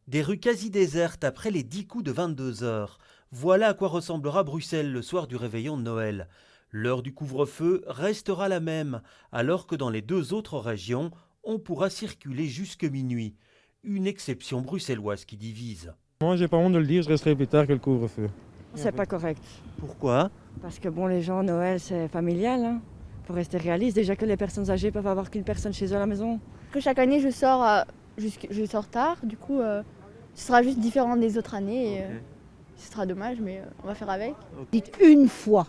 Des rues quasi désertes après les 10 coups de 22 heures. Voilà à quoi ressemblera Bruxelles le soir du réveillon de Noël. L'heure du couvre-feu restera la même, alors que dans les deux autres régions, on pourra circuler jusque minuit. Une exception bruxelloise qui divise. Moi, j'ai pas honte de le dire, je resterai plus tard que le couvre-feu. C'est pas correct. Pourquoi? Parce que bon, les gens, Noël, c'est familial. Hein. Faut rester réaliste. Déjà que les personnes âgées peuvent avoir qu'une personne chez eux à la maison. Que chaque année, je sors tard. Du coup, ce sera juste différent des autres années. Et, ce sera dommage, mais on va faire avec. Dites une fois,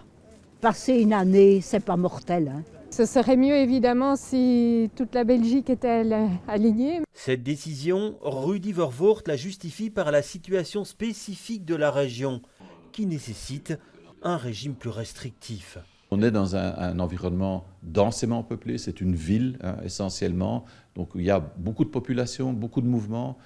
passer une année, c'est pas mortel. Hein. Ce serait mieux évidemment si toute la Belgique était alignée. Cette décision, Rudy Vervoort la justifie par la situation spécifique de la région, qui nécessite un régime plus restrictif. On est dans un environnement densément peuplé, c'est une ville essentiellement, donc il y a beaucoup de population, beaucoup de mouvements.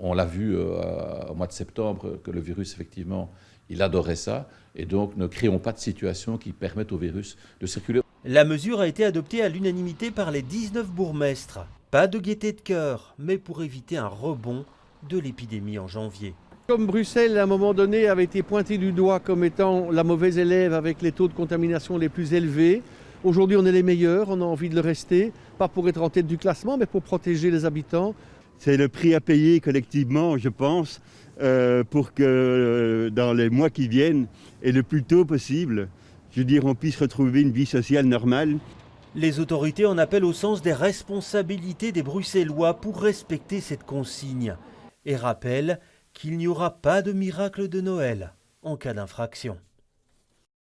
On l'a vu au mois de septembre que le virus, effectivement, il adorait ça, et donc ne créons pas de situation qui permette au virus de circuler. La mesure a été adoptée à l'unanimité par les 19 bourgmestres. Pas de gaieté de cœur, mais pour éviter un rebond de l'épidémie en janvier. Comme Bruxelles, à un moment donné, avait été pointée du doigt comme étant la mauvaise élève avec les taux de contamination les plus élevés, aujourd'hui on est les meilleurs, on a envie de le rester, pas pour être en tête du classement, mais pour protéger les habitants. C'est le prix à payer collectivement, je pense, pour que dans les mois qui viennent, et le plus tôt possible, je veux dire, on puisse retrouver une vie sociale normale. Les autorités en appellent au sens des responsabilités des Bruxellois pour respecter cette consigne et rappellent qu'il n'y aura pas de miracle de Noël en cas d'infraction.